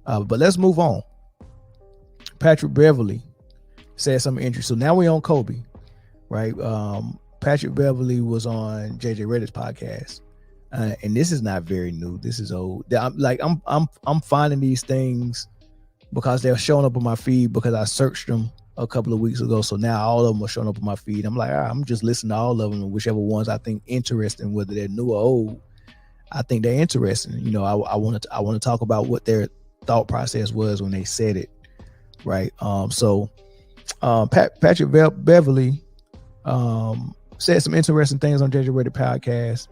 But let's move on. Patrick Beverley said something interesting. So now we're on Kobe, right? Patrick Beverley was on JJ Redick's podcast, and this is not very new. This is old. I'm finding these things because they're showing up on my feed because I searched them a couple of weeks ago. So now all of them are showing up on my feed. I'm like, all right, I'm just listening to all of them, and whichever ones I think interesting, whether they're new or old, I think they're interesting. You know, I want to talk about what their thought process was when they said it, right? Patrick Beverley said some interesting things on JJ Redick podcast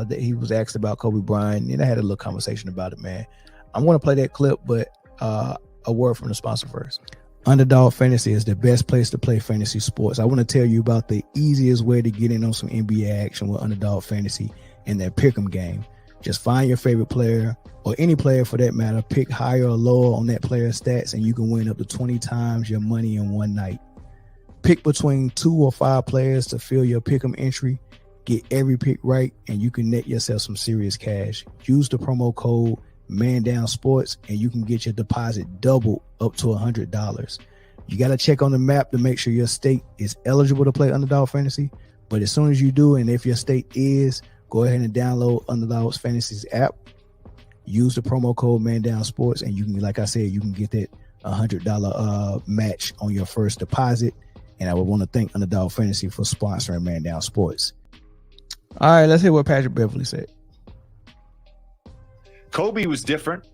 that he was asked about Kobe Bryant, and I had a little conversation about it, man. I'm going to play that clip, but a word from the sponsor first. Underdog Fantasy is the best place to play fantasy sports. I want to tell you about the easiest way to get in on some NBA action with Underdog Fantasy and their pick'em game. Just find your favorite player, or any player for that matter, pick higher or lower on that player's stats, and you can win up to 20 times your money in one night. Pick between 2 or 5 players to fill your pick'em entry. Get every pick right, and you can net yourself some serious cash. Use the promo code ManDownSports, and you can get your deposit doubled up to $100. You got to check on the map to make sure your state is eligible to play Underdog Fantasy. But as soon as you do, and if your state is, go ahead and download Underdog Fantasy's app. Use the promo code ManDownSports, and you can, like I said, you can get that $100 match on your first deposit. And I would want to thank Underdog Fantasy for sponsoring Man Down Sports. All right, let's hear what Patrick Beverley said. Kobe was different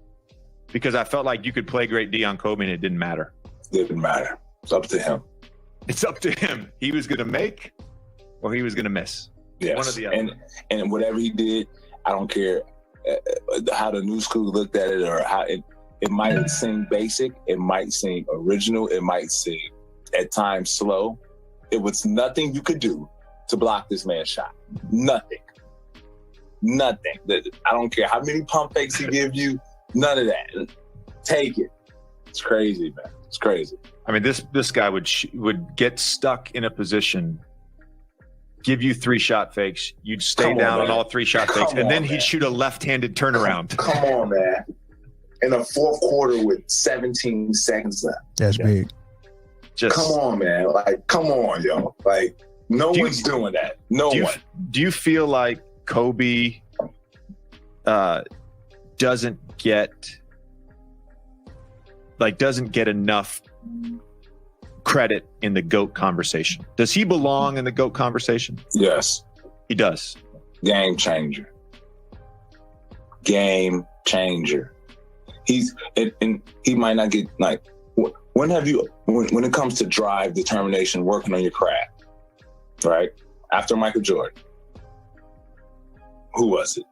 because I felt like you could play great D on Kobe and it didn't matter. It didn't matter. It's up to him. It's up to him. He was going to make or he was going to miss. Yes. One or the other. And whatever he did, I don't care how the new school looked at it or how it might seem basic. It might seem original. It might seem at times slow. It was nothing you could do to block this man's shot. Nothing. I don't care how many pump fakes he give you. None of that. Take it. It's crazy, man. It's crazy. I mean, this guy would get stuck in a position, give you 3 shot fakes. You'd stay down on all 3 shot fakes, and then he'd shoot a left-handed turnaround. Come on, man. In the fourth quarter with 17 seconds left. That's big. Come on, man. Like, come on, yo. Like, no one's doing that. No one. Do you feel like Kobe doesn't get enough credit in the GOAT conversation? Does he belong in the GOAT conversation? Yes. He does. Game changer. He's and he might not get like when it comes to drive, determination, working on your craft, right? After Michael Jordan. Who was it?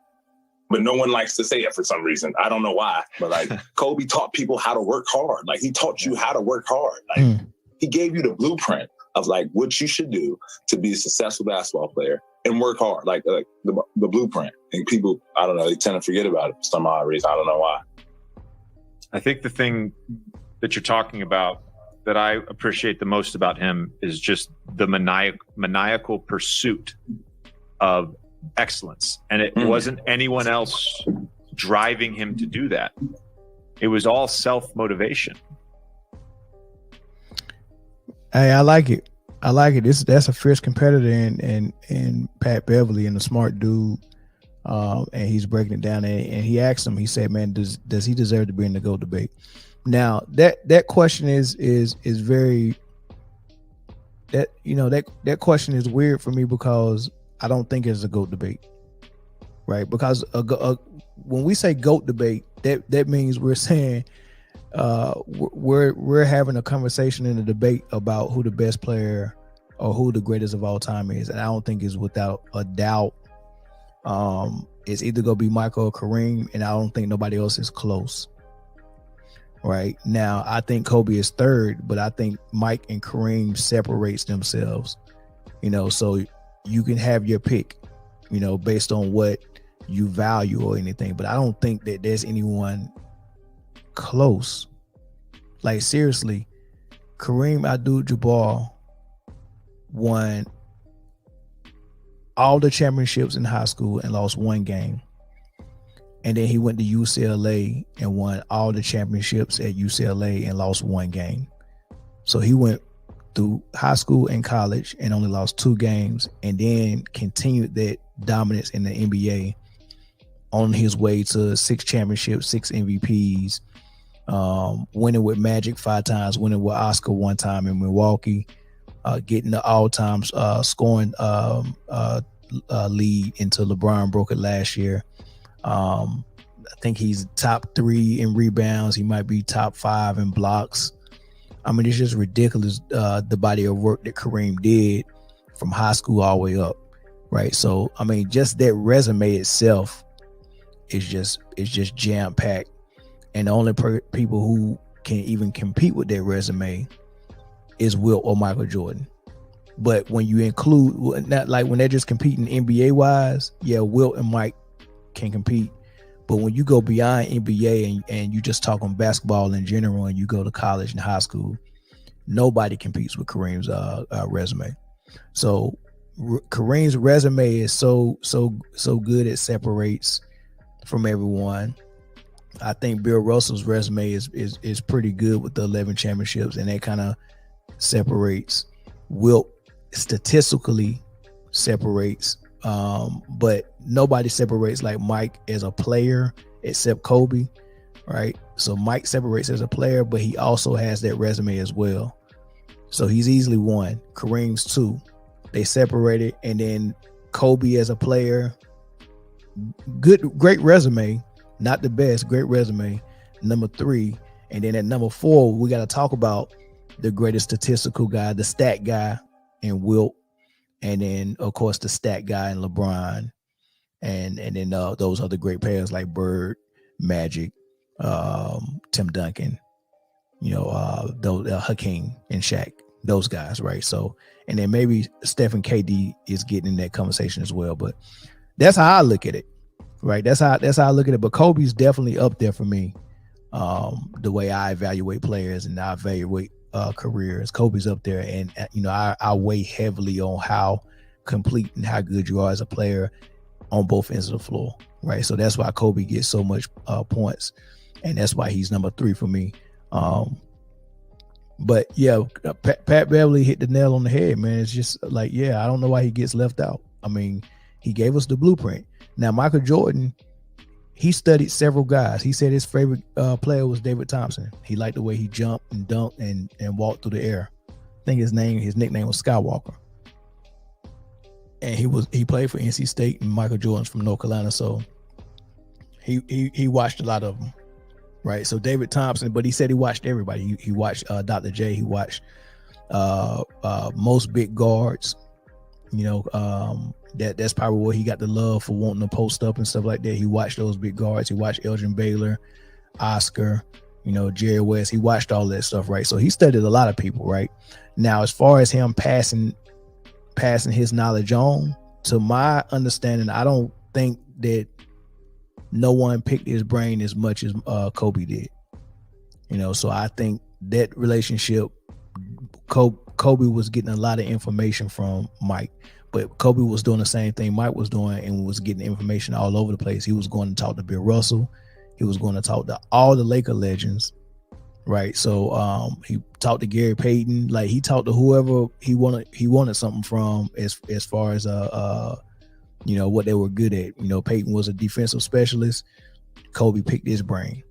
But no one likes to say it for some reason. I don't know why. But like Kobe taught people how to work hard. Like he taught you how to work hard. Like he gave you the blueprint of like what you should do to be a successful basketball player and work hard. Like the blueprint. And people, I don't know, they tend to forget about it for some odd reason. I don't know why. I think the thing that you're talking about that I appreciate the most about him is just the maniacal pursuit of excellence. And it wasn't anyone else driving him to do that. It was all self-motivation. Hey, I like it. That's a fierce competitor in Pat Beverley, and a smart dude. And he's breaking it down. And he asked him, he said, man, does he deserve to be in the GOAT debate? Now that question is very, that question is weird for me because I don't think it's a GOAT debate, right? Because when we say GOAT debate, that means we're saying we're having a conversation in a debate about who the best player or who the greatest of all time is, and I don't think it's without a doubt. It's either gonna be Michael or Kareem, and I don't think nobody else is close. Right now, I think Kobe is third, but I think Mike and Kareem separates themselves. So you can have your pick, based on what you value or anything. But I don't think that there's anyone close. Like seriously, Kareem Abdul-Jabbar won all the championships in high school and lost one game. And then he went to UCLA and won all the championships at UCLA and lost one game. So he went through high school and college and only lost 2 games, and then continued that dominance in the NBA on his way to 6 championships, 6 MVPs, winning with Magic 5 times, winning with Oscar 1 time in Milwaukee, getting the all-time scoring lead until LeBron broke it last year. I think he's top 3 in rebounds. He might be top 5 in blocks. I mean, it's just ridiculous, the body of work that Kareem did from high school all the way up, right? So, I mean, just that resume itself is just jam-packed. And the only people who can even compete with that resume is Wilt or Michael Jordan. But when you include, not like when they're just competing NBA-wise, yeah, Wilt and Mike can compete. But when you go beyond NBA and you just talk on basketball in general, and you go to college and high school, nobody competes with Kareem's resume. So Kareem's resume is so good, it separates from everyone. I think Bill Russell's resume is pretty good with the 11 championships, and that kind of separates. Wilt statistically separates, but nobody separates like Mike as a player except Kobe, right? So Mike separates as a player, but he also has that resume as well. So he's easily 1. Kareem's 2. They separated, and then Kobe as a player, great resume, not the best, great resume, number 3. And then at number 4, we got to talk about the greatest statistical guy, the stat guy in Wilt, and then of course the stat guy in LeBron, and then those other great players like Bird, Magic, Tim Duncan, those Hakeem and Shaq, those guys, right? So, and then maybe Steph and KD is getting in that conversation as well. But that's how I look at it, right? That's how I look at it. But Kobe's definitely up there for me. The way I evaluate players and I evaluate careers, Kobe's up there, and I weigh heavily on how complete and how good you are as a player on both ends of the floor, right? So that's why Kobe gets so much points, and that's why he's number 3 for me. But yeah, Pat Beverley hit the nail on the head, man. It's just like, yeah, I don't know why he gets left out. I mean, he gave us the blueprint. Now, Michael Jordan, he studied several guys. He said his favorite player was David Thompson. He liked the way he jumped and dunked and walked through the air. I think his nickname was Skywalker. And he played for NC State, and Michael Jordan's from North Carolina, so he watched a lot of them, right? So David Thompson, but he said he watched everybody. He watched Dr. J. He watched most big guards. That's probably where he got the love for wanting to post up and stuff like that. He watched those big guards. He watched Elgin Baylor, Oscar, Jerry West. He watched all that stuff, right? So he studied a lot of people, right? Now, as far as him passing his knowledge on, to my understanding, I don't think that no one picked his brain as much as Kobe did. So I think that relationship, Kobe was getting a lot of information from Mike, but Kobe was doing the same thing Mike was doing and was getting information all over the place. He was going to talk to Bill Russell. He was going to talk to all the Laker legends, right? So he talked to Gary Payton. Like, he talked to whoever he wanted something from as far as what they were good at. Payton was a defensive specialist. Kobe picked his brain.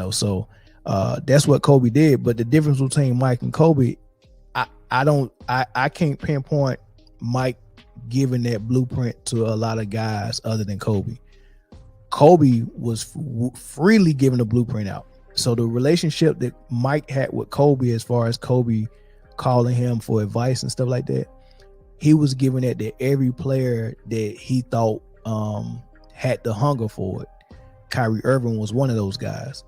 So that's what Kobe did. But the difference between Mike and Kobe, I can't pinpoint Mike giving that blueprint to a lot of guys other than Kobe. Kobe was freely giving the blueprint out. So the relationship that Mike had with Kobe, as far as Kobe calling him for advice and stuff like that, he was giving that to every player that he thought had the hunger for it. Kyrie Irving was one of those guys.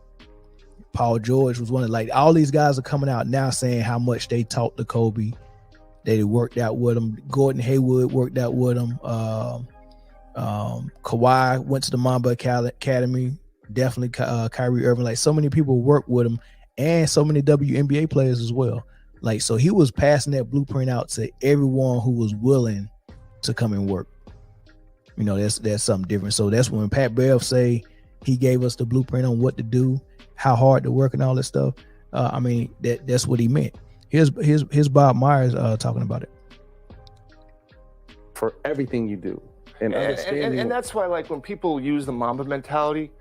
Paul George was one of, like, all these guys are coming out now saying how much they talked to Kobe, that it worked out with him. Gordon Hayward worked out with him. Kawhi went to the Mamba Academy. Definitely Kyrie Irving. Like, so many people worked with him, and so many WNBA players as well. Like, so he was passing that blueprint out to everyone who was willing to come and work. That's something different. So that's when Pat Bev say He gave us the blueprint on what to do, how hard to work, and all that stuff. I mean, that's what he meant. Here's Bob Myers talking about it. For everything you do, and that's why, like, when people use the Mamba mentality,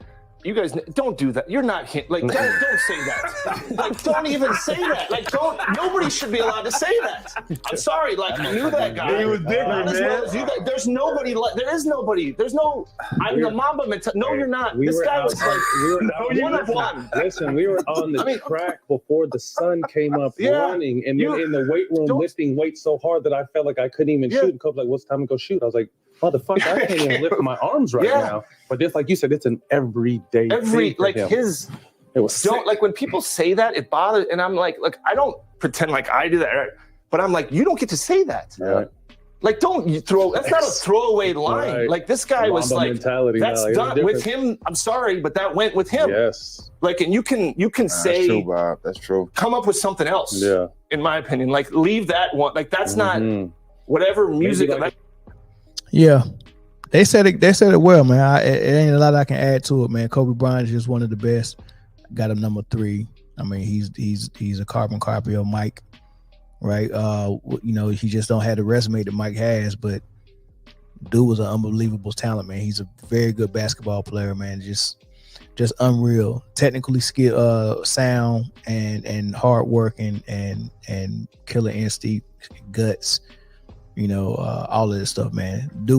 you guys don't do that. You're not like, don't say that. Like, don't even say that. Like, nobody should be allowed to say that. I'm sorry. Like, I knew that guy. He was different, as well as you guys. There's nobody. There is nobody. There's no. I'm the Mamba mentality. No, you're not. This guy was like one of one. Listen, we were on the track before the sun came up running, and then in the weight room lifting weights so hard that I felt like I couldn't even shoot. And Kobe's like, "What's time to go shoot?" I was like, "Motherfucker, I can't even lift my arms right now." But just like you said, it's an everyday thing for him. It was don't like when people say that, it bothers, and I'm like, I don't pretend like I do that, right? But I'm like, you don't get to say that. Right. Like, don't you throw? That's not a throwaway line. Right. Like, this guy was like, that's done with him. I'm sorry, but that went with him. Yes. Like, and you can say, that's true, Bob. That's true. Come up with something else. Yeah. In my opinion, like, leave that one. Like, that's not whatever music. Yeah. They said it well, man. It ain't a lot I can add to it, man. Kobe Bryant is just one of the best. Got him number 3. I mean, he's a carbon copy of Mike, right? You know, he just don't have the resume that Mike has, but dude was an unbelievable talent, man. He's a very good basketball player, man. Just unreal, technically skilled, sound, and hard working, and killer instinct, guts. You know, all of this stuff, man. Dude was